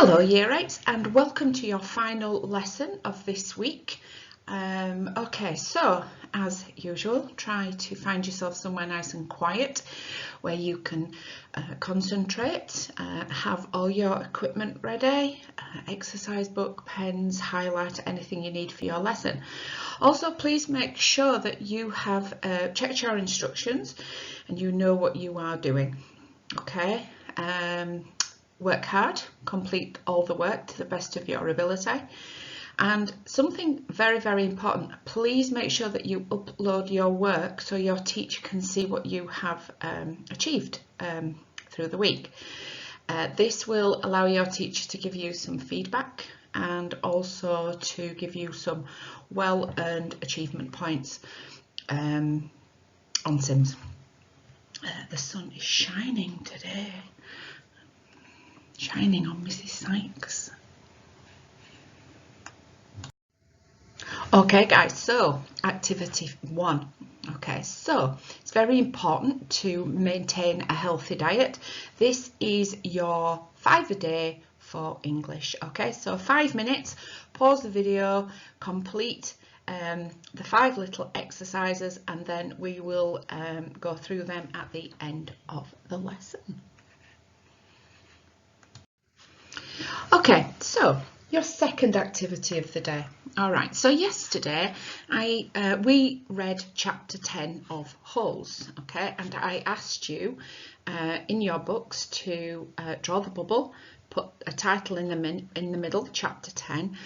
Hello Year 8 and welcome to your final lesson of this week. Okay, so as usual, try to find yourself somewhere nice and quiet where you can concentrate, have all your equipment ready, exercise book, pens, highlighter, anything you need for your lesson. Also, please make sure that you have checked your instructions and you know what you are doing. Okay. Work hard, complete all the work to the best of your ability. And something very, very important, please make sure that you upload your work so your teacher can see what you have achieved through the week. This will allow your teacher to give you some feedback and also to give you some well-earned achievement points on Sims. The sun is shining today. Shining on Mrs. Sykes. Okay guys, so activity 1. Okay, so it's very important to maintain a healthy diet. This is your 5 a day for English. Okay, so 5 minutes, pause the video, complete the 5 little exercises, and then we will go through them at the end of the lesson. Okay, so your second activity of the day. All right, so yesterday we read chapter 10 of Holes, okay, and I asked you in your books to draw the bubble, put a title in the middle, chapter 10,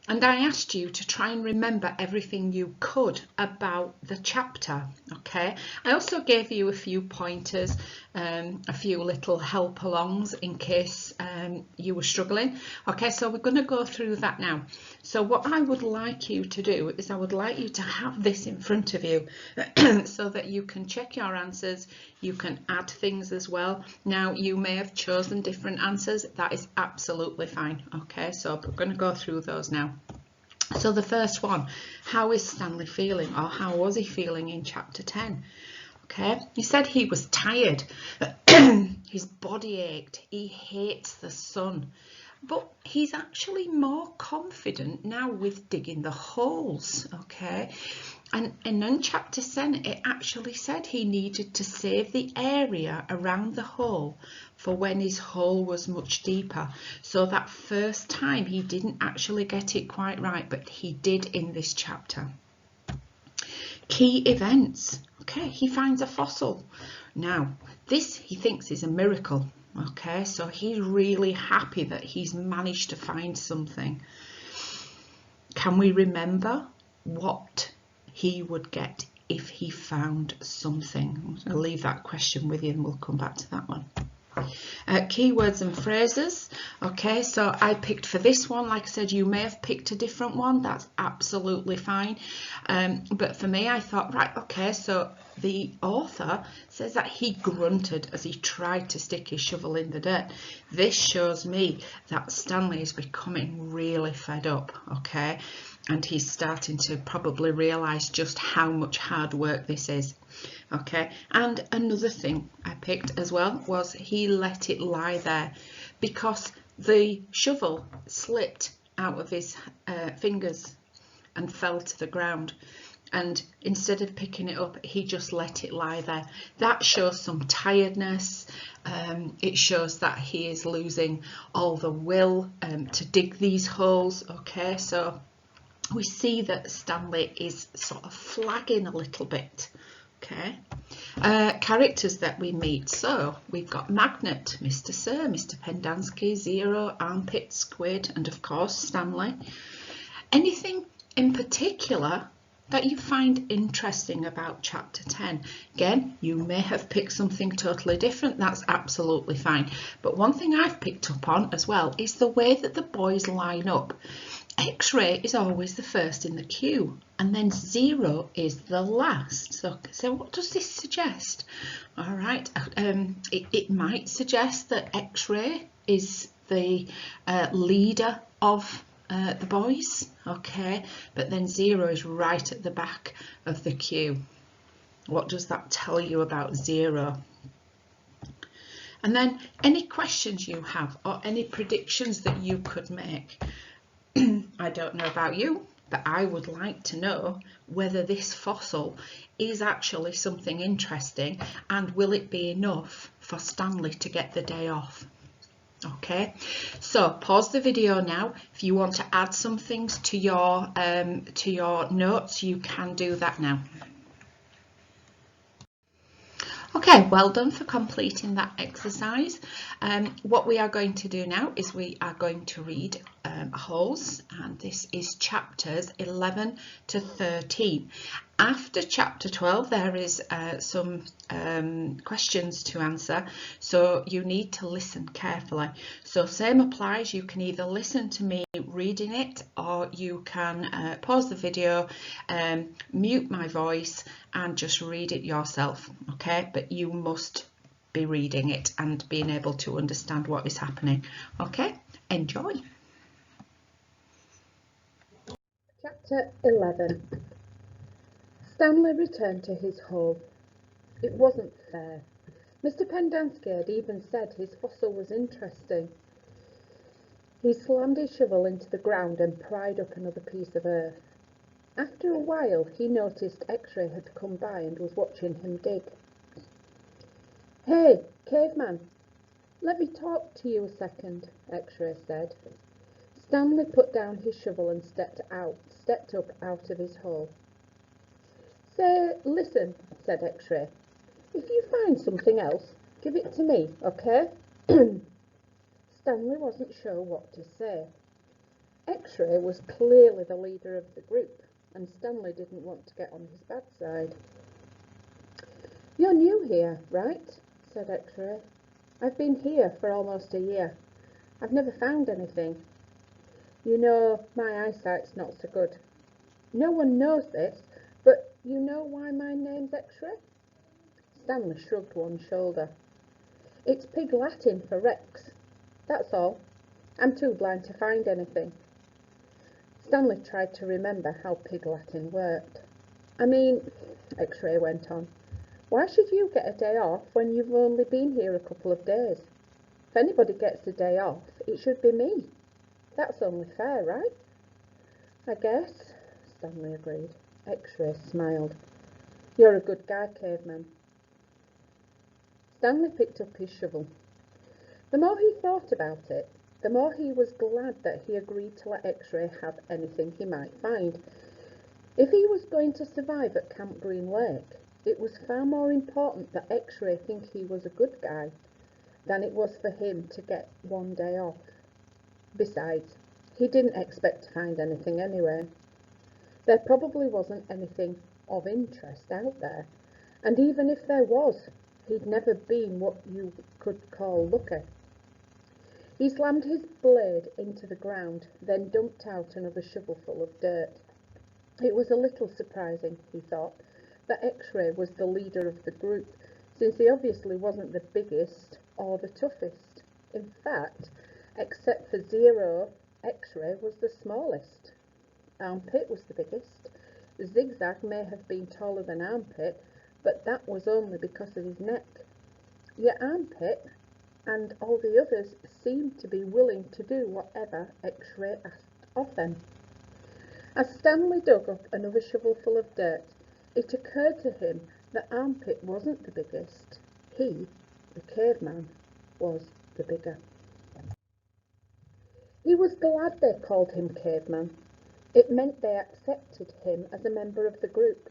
and I asked you to try and remember everything you could about the chapter, okay? I also gave you a few pointers, a few little help-alongs in case you were struggling. Okay, so we're going to go through that now. So what I would like you to do is I would like you to have this in front of you so that you can check your answers, you can add things as well. Now, you may have chosen different answers. That is absolutely fine, okay? So we're going to go through those now. So the first one, how is Stanley feeling, or how was he feeling in chapter 10? Okay, he said he was tired, his body ached, he hates the sun, but he's actually more confident now with digging the holes, okay? And in chapter 10, it actually said he needed to save the area around the hole for when his hole was much deeper. So that first time he didn't actually get it quite right, but he did in this chapter. Key events. Okay, he finds a fossil. Now, this he thinks is a miracle. Okay, so he's really happy that he's managed to find something. Can we remember what he would get if he found something? I'll leave that question with you and we'll come back to that one. Keywords and phrases. Okay, so I picked for this one, like I said, you may have picked a different one, that's absolutely fine, but for me I thought, right, okay, so the author says that he grunted as he tried to stick his shovel in the dirt. This shows me that Stanley is becoming really fed up, okay, and he's starting to probably realise just how much hard work this is. Okay, and another thing I picked as well was he let it lie there because the shovel slipped out of his fingers and fell to the ground, and instead of picking it up he just let it lie there. That shows some tiredness. It shows that he is losing all the will to dig these holes. Okay, so we see that Stanley is sort of flagging a little bit. Okay, characters that we meet. So we've got Magnet, Mr. Sir, Mr. Pendanski, Zero, Armpit, Squid, and of course Stanley. Anything in particular that you find interesting about chapter 10? Again, you may have picked something totally different, that's absolutely fine. But one thing I've picked up on as well is the way that the boys line up. X-ray is always the first in the queue and then Zero is the last. So what does this suggest? All right, it might suggest that X-ray is the leader of the boys, okay, but then Zero is right at the back of the queue. What does that tell you about Zero? And then any questions you have or any predictions that you could make. I don't know about you, but I would like to know whether this fossil is actually something interesting, and will it be enough for Stanley to get the day off? Okay, so pause the video now. If you want to add some things to your notes, you can do that now. Okay, well done for completing that exercise. What we are going to do now is we are going to read Holes, and this is chapters 11 to 13. After chapter 12 there is some questions to answer, so you need to listen carefully. So same applies, you can either listen to me reading it, or you can pause the video, mute my voice and just read it yourself, okay? But you must be reading it and being able to understand what is happening. Okay, enjoy. Chapter 11. Stanley returned to his hole. It wasn't fair. Mr. Pendanski had even said his fossil was interesting. He slammed his shovel into the ground and pried up another piece of earth. After a while, he noticed X-Ray had come by and was watching him dig. "Hey, caveman, let me talk to you a second," X-Ray said. Stanley put down his shovel and stepped up out of his hole. "Say, listen," said X-Ray. "If you find something else, give it to me, okay?" Stanley wasn't sure what to say. X-Ray was clearly the leader of the group, and Stanley didn't want to get on his bad side. "You're new here, right?" said X-Ray. "I've been here for almost a year. I've never found anything. You know, my eyesight's not so good. No one knows this, but you know why my name's X-Ray?" Stanley shrugged one shoulder. "It's Pig Latin for Rex. That's all. I'm too blind to find anything." Stanley tried to remember how Pig Latin worked. "I mean," X-Ray went on, "why should you get a day off when you've only been here a couple of days? If anybody gets a day off, it should be me. That's only fair, right?" "I guess," Stanley agreed. X-Ray smiled. "You're a good guy, caveman." Stanley picked up his shovel. The more he thought about it, the more he was glad that he agreed to let X-Ray have anything he might find. If he was going to survive at Camp Green Lake, it was far more important that X-Ray think he was a good guy than it was for him to get one day off. Besides, he didn't expect to find anything anyway. There probably wasn't anything of interest out there, and even if there was, he'd never been what you could call lucky. He slammed his blade into the ground, then dumped out another shovelful of dirt. It was a little surprising, he thought, that X-Ray was the leader of the group, since he obviously wasn't the biggest or the toughest. In fact, except for Zero, X-Ray was the smallest. Armpit was the biggest. Zigzag may have been taller than Armpit, but that was only because of his neck. Yet Armpit and all the others seemed to be willing to do whatever X-Ray asked of them. As Stanley dug up another shovelful of dirt, it occurred to him that Armpit wasn't the biggest. He, the caveman, was the bigger. He was glad they called him Caveman. It meant they accepted him as a member of the group.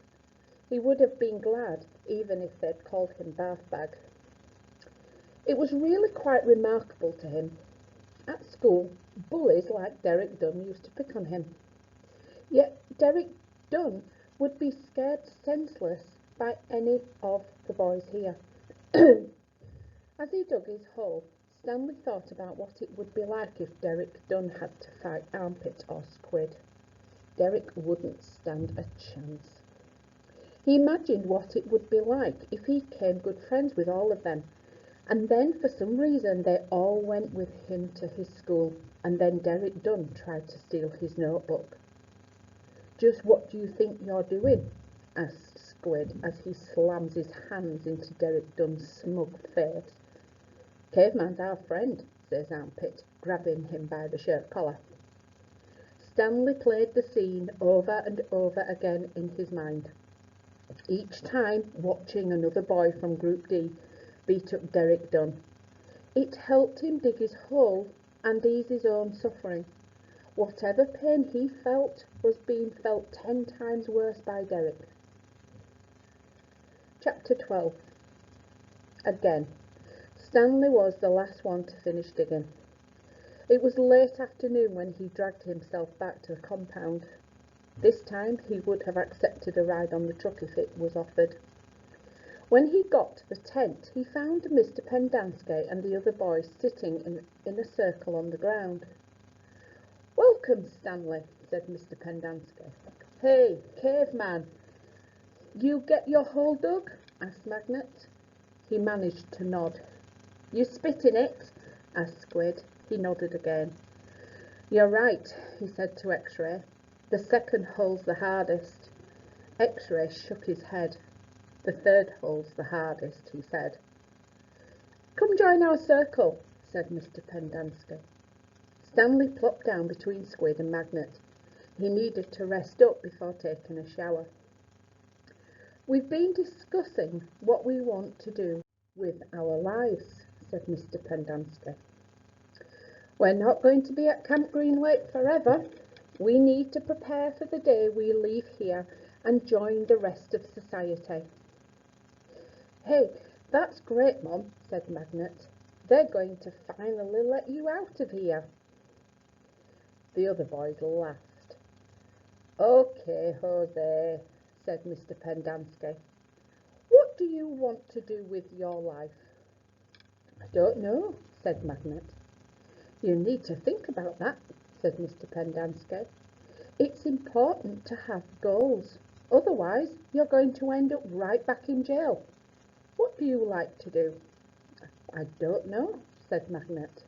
He would have been glad even if they'd called him Bathbag. It was really quite remarkable to him. At school, bullies like Derek Dunn used to pick on him. Yet Derek Dunn would be scared senseless by any of the boys here. As he dug his hole, Stanley thought about what it would be like if Derek Dunn had to fight Armpit or Squid. Derek wouldn't stand a chance. He imagined what it would be like if he became good friends with all of them, and then for some reason they all went with him to his school, and then Derek Dunn tried to steal his notebook. "Just what do you think you're doing?" asked Squid as he slams his hands into Derek Dunn's smug face. Caveman's our friend, says Armpit, grabbing him by the shirt collar. Stanley played the scene over and over again in his mind, each time watching another boy from Group D beat up Derek Dunn. It helped him dig his hole and ease his own suffering. Whatever pain he felt was being felt 10 times worse by Derek. Chapter 12. Again, Stanley was the last one to finish digging. It was late afternoon when he dragged himself back to the compound. This time he would have accepted a ride on the truck if it was offered. When he got to the tent, he found Mr. Pendanski and the other boys sitting in a circle on the ground. "Welcome, Stanley," said Mr. Pendanski. "Hey, caveman, you get your hole dug?" asked Magnet. He managed to nod. "You spit in it?" asked Squid. He nodded again. "You're right," he said to X-Ray. "The second hole's the hardest." X-Ray shook his head. "The third hole's the hardest," he said. "Come join our circle," said Mr. Pendanski. Stanley plopped down between Squid and Magnet. He needed to rest up before taking a shower. "We've been discussing what we want to do with our lives," said Mr. Pendanski. "We're not going to be at Camp Green Lake forever. We need to prepare for the day we leave here and join the rest of society." "Hey, that's great, Mum," said Magnet. "They're going to finally let you out of here." The other boys laughed. "Okay, Jose," said Mr. Pendanski. "What do you want to do with your life?" "I don't know," said Magnet. "You need to think about that," said Mr. Pendanski. "It's important to have goals. Otherwise, you're going to end up right back in jail. What do you like to do?" "I don't know," said Magnet.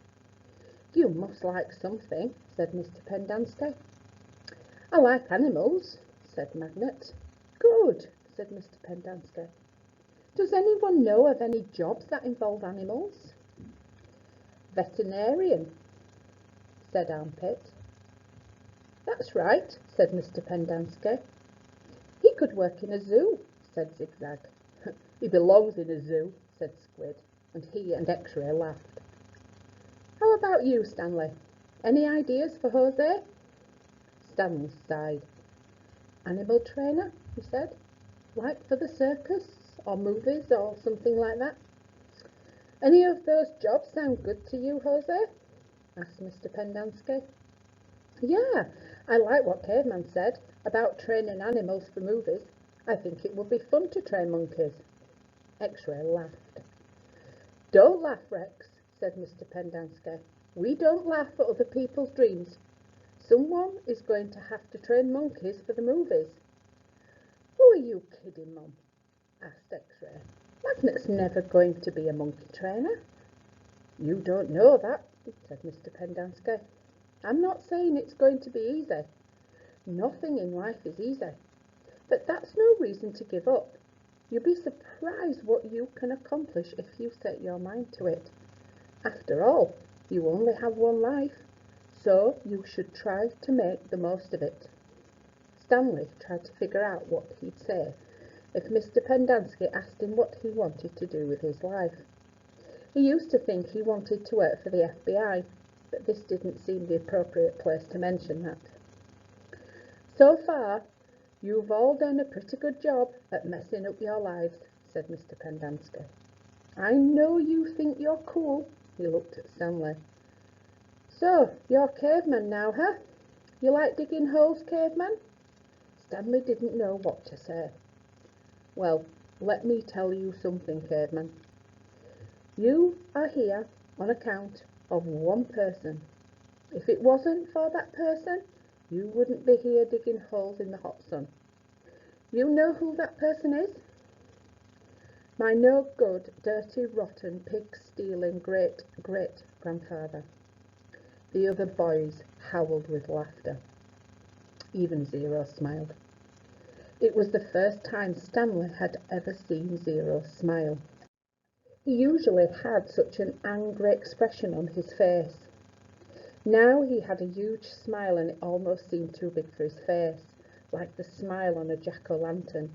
"You must like something," said Mr. Pendanski. "I like animals," said Magnet. "Good," said Mr. Pendanski. "Does anyone know of any jobs that involve animals?" "Veterinarian," said Armpit. "That's right," said Mr. Pendanski. "He could work in a zoo," said Zigzag. "He belongs in a zoo," said Squid, and he and X-Ray laughed. "How about you, Stanley? Any ideas for Jose?" Stanley sighed. "Animal trainer," he said. "Like for the circus or movies or something like that." "Any of those jobs sound good to you, Jose?" asked Mr. Pendanski. "Yeah, I like what Caveman said about training animals for movies. I think it would be fun to train monkeys." X-Ray laughed. "Don't laugh, Rex," said Mr. Pendanski. "We don't laugh at other people's dreams. Someone is going to have to train monkeys for the movies." "Who are you kidding, Mum?" asked X-Ray. "Magnet's never going to be a monkey trainer." "You don't know that," said Mr. Pendanski. "I'm not saying it's going to be easy. Nothing in life is easy. But that's no reason to give up. You'll be surprised what you can accomplish if you set your mind to it. After all, you only have one life, so you should try to make the most of it." Stanley tried to figure out what he'd say if Mr. Pendanski asked him what he wanted to do with his life. He used to think he wanted to work for the FBI, but this didn't seem the appropriate place to mention that. "So far, you've all done a pretty good job at messing up your lives," said Mr. Pendanski. "I know you think you're cool." He looked at Stanley. "So, you're caveman now, huh? You like digging holes, caveman?" Stanley didn't know what to say. "Well, let me tell you something, caveman. You are here on account of one person. If it wasn't for that person, you wouldn't be here digging holes in the hot sun. You know who that person is?" "My no good, dirty, rotten, pig-stealing great-great-grandfather." The other boys howled with laughter. Even Zero smiled. It was the first time Stanley had ever seen Zero smile. He usually had such an angry expression on his face. Now he had a huge smile and it almost seemed too big for his face, like the smile on a jack-o'-lantern.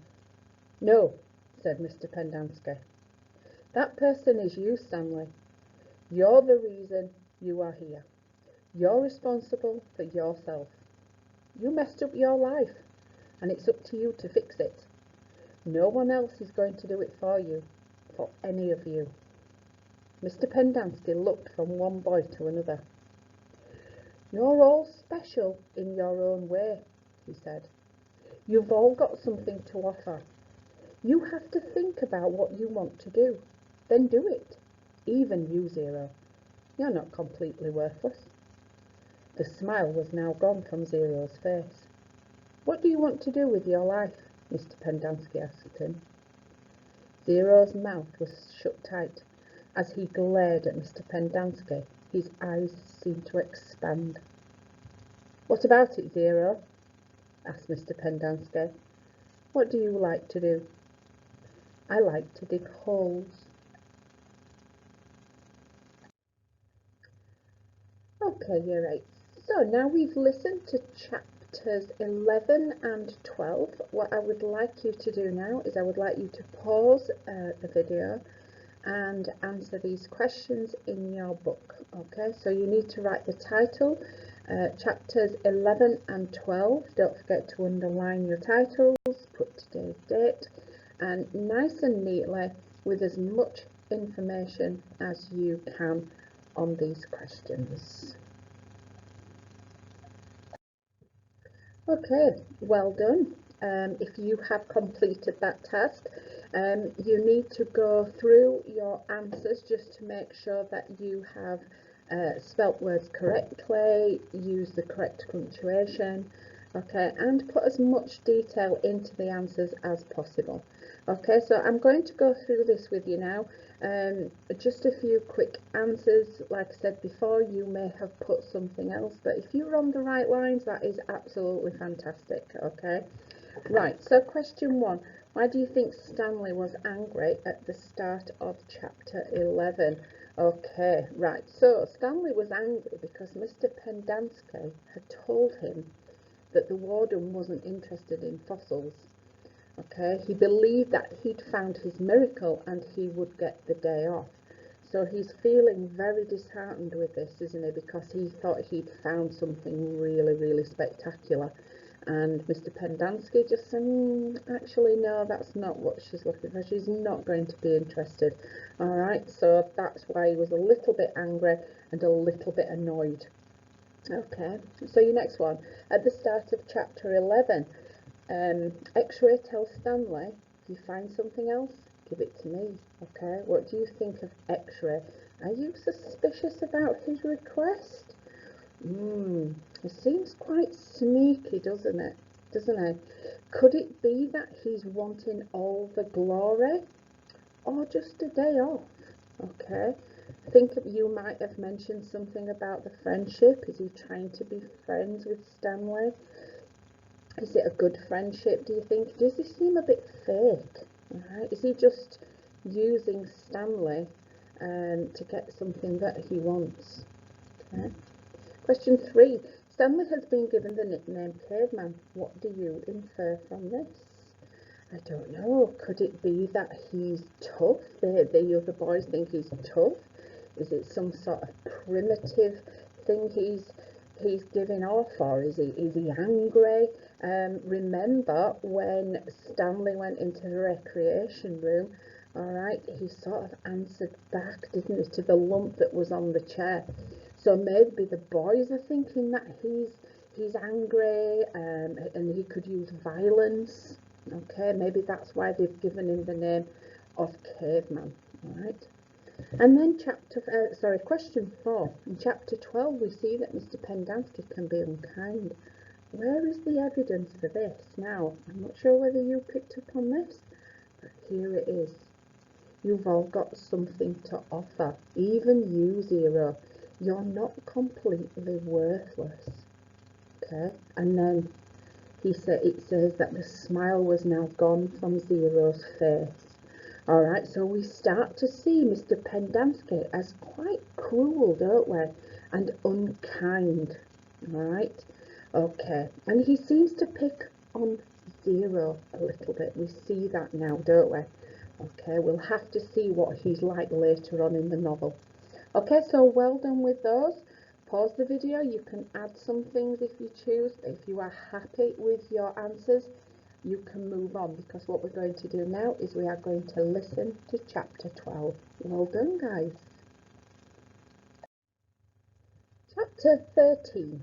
"No," said Mr. Pendanski. "That person is you, Stanley. You're the reason you are here. You're responsible for yourself. You messed up your life, and it's up to you to fix it. No one else is going to do it for you, for any of you." Mr. Pendanski looked from one boy to another. "You're all special in your own way," he said. "You've all got something to offer. You have to think about what you want to do, then do it. Even you, Zero. You're not completely worthless." The smile was now gone from Zero's face. "What do you want to do with your life?" Mr. Pendanski asked him. Zero's mouth was shut tight. As he glared at Mr. Pendanski, his eyes seemed to expand. "What about it, Zero?" asked Mr. Pendanski. "What do you like to do?" "I like to dig holes." Okay, year 8. So now we've listened to chapters 11 and 12. What I would like you to do now is I would like you to pause the video and answer these questions in your book. Okay, so you need to write the title, chapters 11 and 12. Don't forget to underline your titles, put today's date, and nice and neatly with as much information as you can on these questions. Okay, well done. If you have completed that task, you need to go through your answers just to make sure that you have spelt words correctly, use the correct punctuation, okay, and put as much detail into the answers as possible. Okay, so I'm going to go through this with you now. Just a few quick answers. Like I said before, you may have put something else, but if you're on the right lines, that is absolutely fantastic. Okay, right, so question 1. Why do you think Stanley was angry at the start of chapter 11? Okay, right, so Stanley was angry because Mr. Pendanski had told him that the warden wasn't interested in fossils. Okay, he believed that he'd found his miracle and he would get the day off. So he's feeling very disheartened with this, isn't he? Because he thought he'd found something really, really spectacular. And Mr. Pendanski just said, actually, no, that's not what she's looking for. She's not going to be interested. All right, so that's why he was a little bit angry and a little bit annoyed. Okay, so your next one. At the start of chapter 11, X-Ray tells Stanley, if you find something else, give it to me. Okay, what do you think of X-Ray? Are you suspicious about his request? It seems quite sneaky, doesn't it? Could it be that he's wanting all the glory? Or just a day off? Okay, think you might have mentioned something about the friendship. Is he trying to be friends with Stanley? Is it a good friendship, do you think? Does he seem a bit fake? Right? Is he just using Stanley to get something that he wants? Okay. Question 3. Stanley has been given the nickname Caveman. What do you infer from this? I don't know. Could it be that he's tough? The other boys think he's tough. Is it some sort of primitive thing he's giving off, or is he angry? Remember when Stanley went into the recreation room, all right, he sort of answered back, didn't he, to the lump that was on the chair. So maybe the boys are thinking that he's angry and he could use violence. Okay, maybe that's why they've given him the name of Caveman. All right. And then question 4. In chapter 12, we see that Mr. Pendanski can be unkind. Where is the evidence for this? Now, I'm not sure whether you picked up on this, but here it is. You've all got something to offer. Even you, Zero. You're not completely worthless. Okay? And then it says that the smile was now gone from Zero's face. Alright, so we start to see Mr. Pendanski as quite cruel, don't we? And unkind. Alright, okay. And he seems to pick on Zero a little bit. We see that now, don't we? Okay, we'll have to see what he's like later on in the novel. Okay, so well done with those. Pause the video. You can add some things if you choose. If you are happy with your answers, you can move on, because what we're going to do now is we are going to listen to chapter 12. Well done, guys. Chapter 13.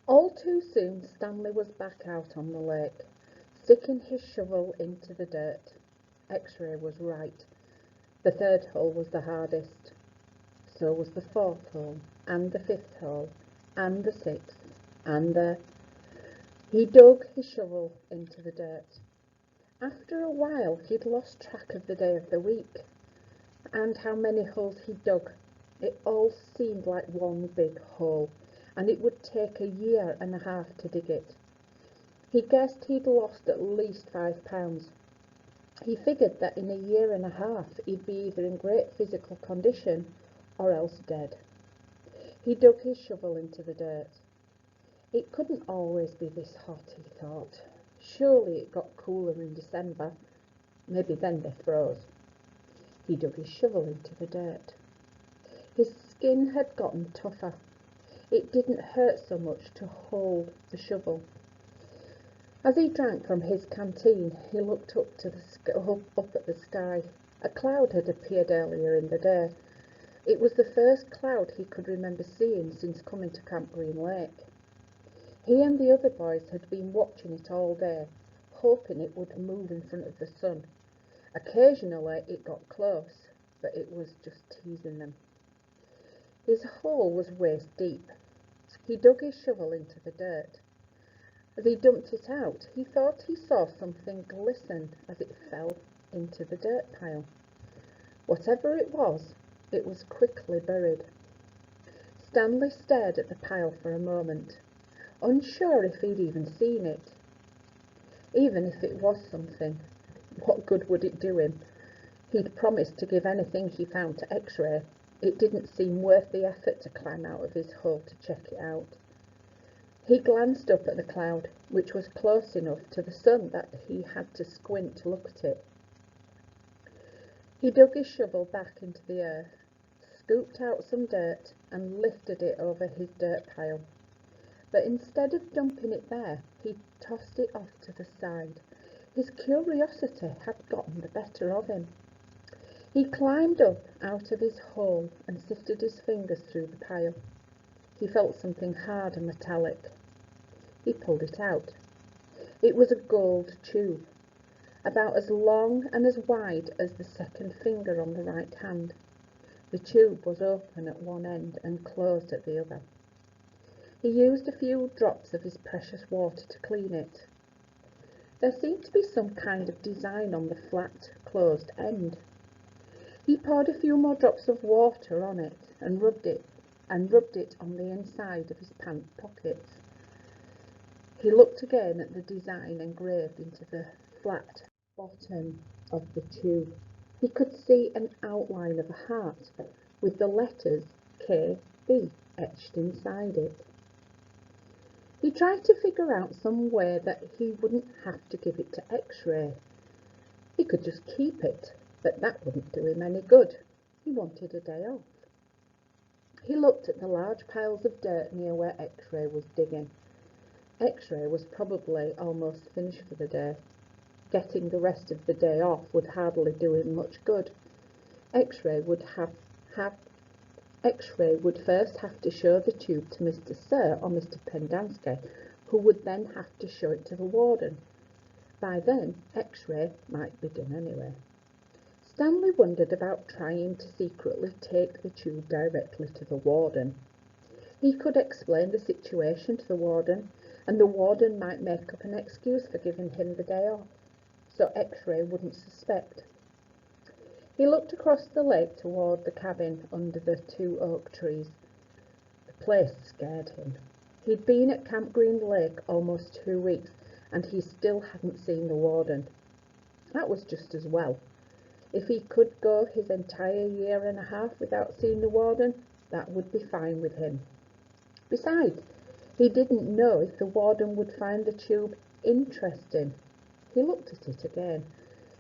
All too soon, Stanley was back out on the lake, sticking his shovel into the dirt. X-Ray was right. The third hole was the hardest. So was the fourth hole, and the fifth hole, and the sixth, and the... He dug his shovel into the dirt. After a while, he'd lost track of the day of the week and how many holes he'd dug. It all seemed like one big hole, and it would take a year and a half to dig it. He guessed he'd lost at least £5. He figured that in a year and a half he'd be either in great physical condition or else dead. He dug his shovel into the dirt. It couldn't always be this hot, he thought. Surely it got cooler in December. Maybe then they froze. He dug his shovel into the dirt. His skin had gotten tougher. It didn't hurt so much to hold the shovel. As he drank from his canteen, he looked up at the sky. A cloud had appeared earlier in the day. It was the first cloud he could remember seeing since coming to Camp Green Lake. He and the other boys had been watching it all day, hoping it would move in front of the sun. Occasionally it got close, but it was just teasing them. His hole was waist deep. He dug his shovel into the dirt. As he dumped it out, he thought he saw something glisten as it fell into the dirt pile. Whatever it was quickly buried. Stanley stared at the pile for a moment, unsure if he'd even seen it. Even if it was something, what good would it do him? He'd promised to give anything he found to X-Ray. It didn't seem worth the effort to climb out of his hole to check it out. He glanced up at the cloud, which was close enough to the sun that he had to squint to look at it. He dug his shovel back into the earth, scooped out some dirt and lifted it over his dirt pile. But instead of dumping it there, he tossed it off to the side. His curiosity had gotten the better of him. He climbed up out of his hole and sifted his fingers through the pile. He felt something hard and metallic. He pulled it out. It was a gold tube, about as long and as wide as the second finger on the right hand. The tube was open at one end and closed at the other. He used a few drops of his precious water to clean it. There seemed to be some kind of design on the flat, closed end. He poured a few more drops of water on it and rubbed it on the inside of his pant pockets. He looked again at the design engraved into the flat bottom of the tube. He could see an outline of a heart with the letters KB etched inside it. He tried to figure out some way that he wouldn't have to give it to X-Ray. He could just keep it, but that wouldn't do him any good. He wanted a day off. He looked at the large piles of dirt near where X-Ray was digging. X-Ray was probably almost finished for the day. Getting the rest of the day off would hardly do him much good. X-Ray would first have to show the tube to Mr. Sir or Mr. Pendanski, who would then have to show it to the warden. By then, X-Ray might be done anyway. Stanley wondered about trying to secretly take the tube directly to the warden. He could explain the situation to the warden, and the warden might make up an excuse for giving him the day off, so X-Ray wouldn't suspect. He looked across the lake toward the cabin under the 2 oak trees. The place scared him. He'd been at Camp Green Lake almost 2 weeks, and he still hadn't seen the warden. That was just as well. If he could go his entire year and a half without seeing the warden, that would be fine with him. Besides, he didn't know if the warden would find the tube interesting. He looked at it again.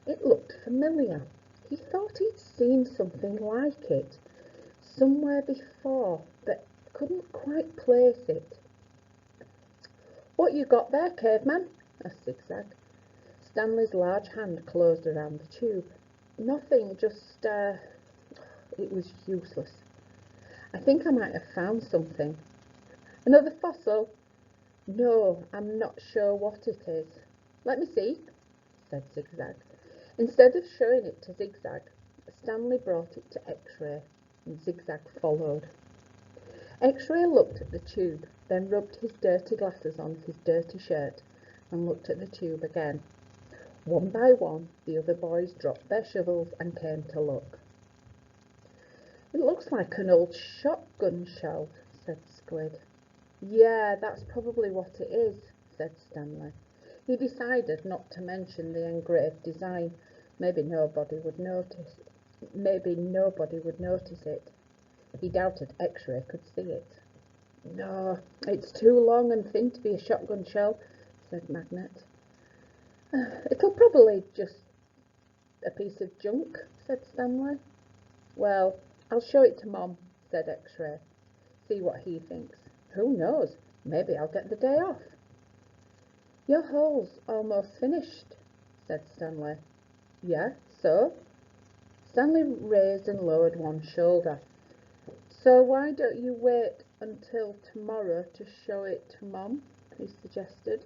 It looked familiar. He thought he'd seen something like it somewhere before, but couldn't quite place it. "What you got there, caveman?" asked Zigzag. Stanley's large hand closed around the tube. "Nothing, just, It was useless. "I think I might have found something." "Another fossil?" "No, I'm not sure what it is." "Let me see," said Zigzag. Instead of showing it to Zigzag, Stanley brought it to X-Ray, and Zigzag followed. X-Ray looked at the tube, then rubbed his dirty glasses on his dirty shirt and looked at the tube again. One by one, the other boys dropped their shovels and came to look. "It looks like an old shotgun shell," said Squid. "Yeah, that's probably what it is," said Stanley. He decided not to mention the engraved design. Maybe nobody would notice it. He doubted X-Ray could see it. "No, it's too long and thin to be a shotgun shell," said Magnet. "It'll probably just a piece of junk," said Stanley. "Well, I'll show it to Mom," said X-Ray. "See what he thinks. Who knows? Maybe I'll get the day off." "Your hole's almost finished," said Stanley. "Yeah, so?" Stanley raised and lowered one shoulder. "So why don't you wait until tomorrow to show it to Mom?" he suggested.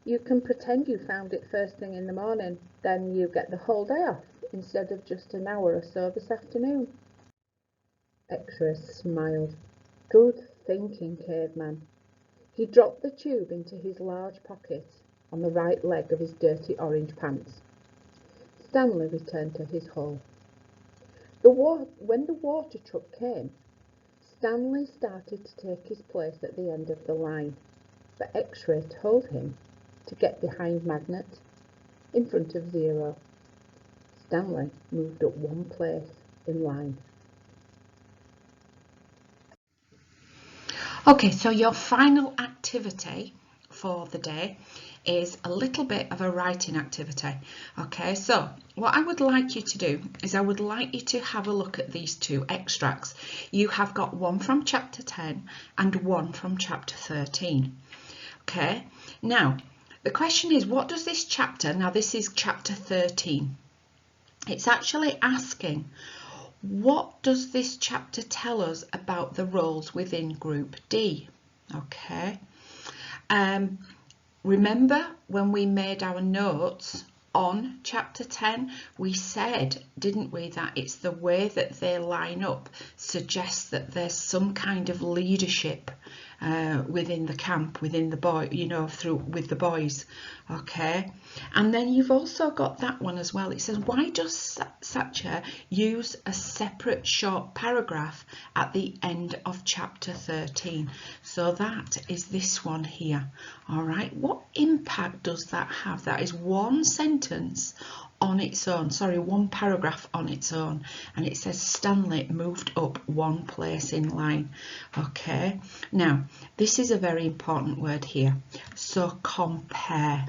"You can pretend you found it first thing in the morning, then you get the whole day off instead of just an hour or so this afternoon." X-Ray smiled. "Good thinking, caveman." He dropped the tube into his large pocket on the right leg of his dirty orange pants. Stanley returned to his hole. When the water truck came, Stanley started to take his place at the end of the line, but X-Ray told him to get behind Magnet, in front of Zero. Stanley moved up one place in line. Okay, so your final activity for the day is a little bit of a writing activity. Okay, so what I would like you to do is I would like you to have a look at these two extracts. You have got one from chapter 10 and one from chapter 13. Okay, now the question is, what does this chapter, now this is chapter 13, it's actually asking, what does this chapter tell us about the roles within Group D? Okay. Remember when we made our notes on chapter 10, we said, didn't we, that it's the way that they line up suggests that there's some kind of leadership within the camp, within the boy, with the boys. Okay, and then you've also got that one as well. It says, why does Satcher use a separate short paragraph at the end of chapter 13? So that is this one here. All right, what impact does that have? That is one sentence on its own, one paragraph on its own, and it says Stanley moved up one place in line. Okay, now this is a very important word here, so compare.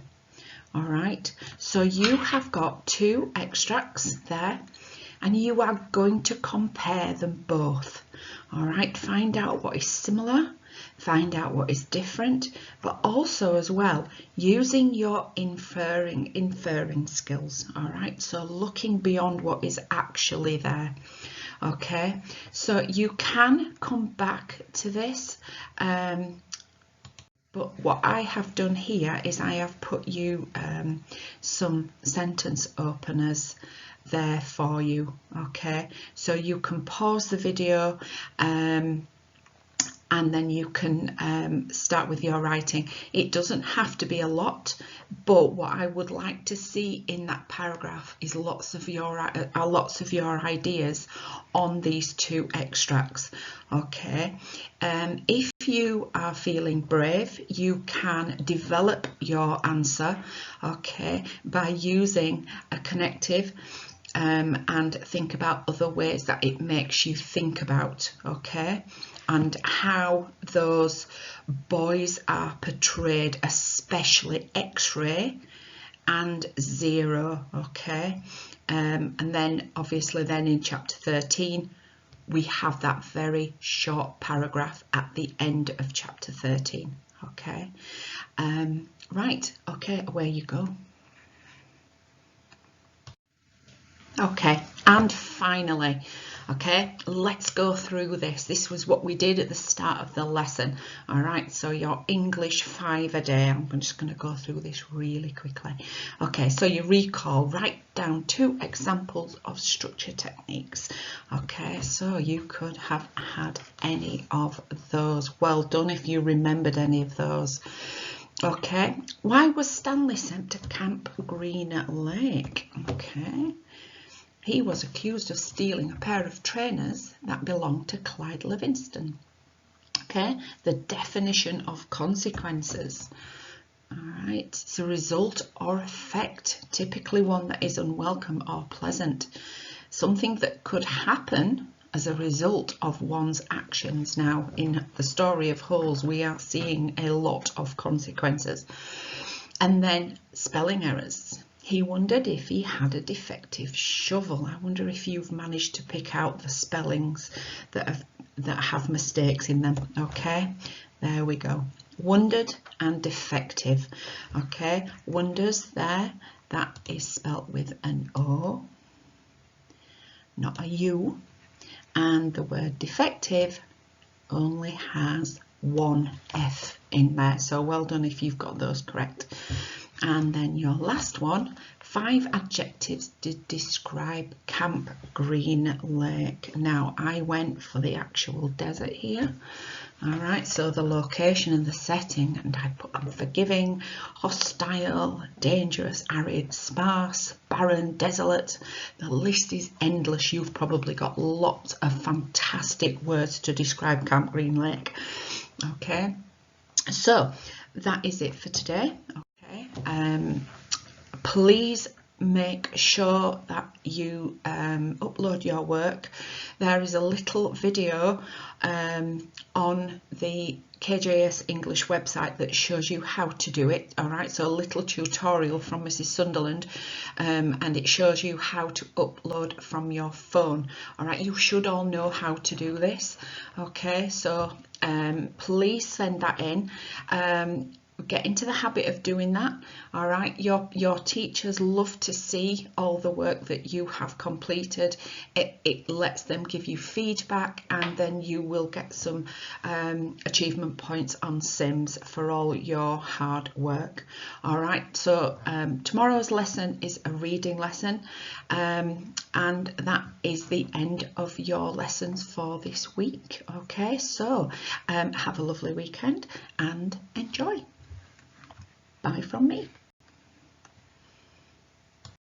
All right, so you have got two extracts there and you are going to compare them both. All right, find out what is similar, find out what is different, but also as well using your inferring skills. All right, so looking beyond what is actually there. Okay, so you can come back to this, but what I have done here is I have put you some sentence openers there for you. Okay, so you can pause the video and then you can start with your writing. It doesn't have to be a lot, but what I would like to see in that paragraph is lots of your ideas on these two extracts. Okay, if you are feeling brave, you can develop your answer, okay, by using a connective. And think about other ways that it makes you think about, okay, and how those boys are portrayed, especially X-ray and Zero, okay. And then obviously then in chapter 13 we have that very short paragraph at the end of chapter 13, okay. Right, okay, away you go. Okay, and finally, okay, let's go through this. This was what we did at the start of the lesson. All right, so your English 5 a day. I'm just going to go through this really quickly. Okay, so you recall, write down 2 examples of structure techniques. Okay, so you could have had any of those. Well done if you remembered any of those. Okay, why was Stanley sent to Camp Green Lake? Okay. He was accused of stealing a pair of trainers that belonged to Clyde Livingston. Okay, the definition of consequences. All right, it's a result or effect, typically one that is unwelcome or pleasant. Something that could happen as a result of one's actions. Now, in the story of Holes, we are seeing a lot of consequences. And then spelling errors. He wondered if he had a defective shovel. I wonder if you've managed to pick out the spellings that have mistakes in them. Okay, there we go. Wondered and defective. Okay, wonders there, that is spelt with an O, not a U. And the word defective only has one F in there. So well done if you've got those correct. And then your last one, 5 adjectives to describe Camp Green Lake. Now I went for the actual desert here. All right, so the location and the setting, and I put unforgiving, hostile, dangerous, arid, sparse, barren, desolate. The list is endless. You've probably got lots of fantastic words to describe Camp Green Lake. Okay, so that is it for today. Okay, please make sure that you upload your work. There is a little video on the KJS English website that shows you how to do it. All right, so a little tutorial from Mrs. Sunderland, and it shows you how to upload from your phone. All right, you should all know how to do this. Okay, so please send that in. Get into the habit of doing that. All right, your teachers love to see all the work that you have completed. It lets them give you feedback, and then you will get some achievement points on Sims for all your hard work. All right, so tomorrow's lesson is a reading lesson, and that is the end of your lessons for this week. Okay, so have a lovely weekend and enjoy. Bye from me.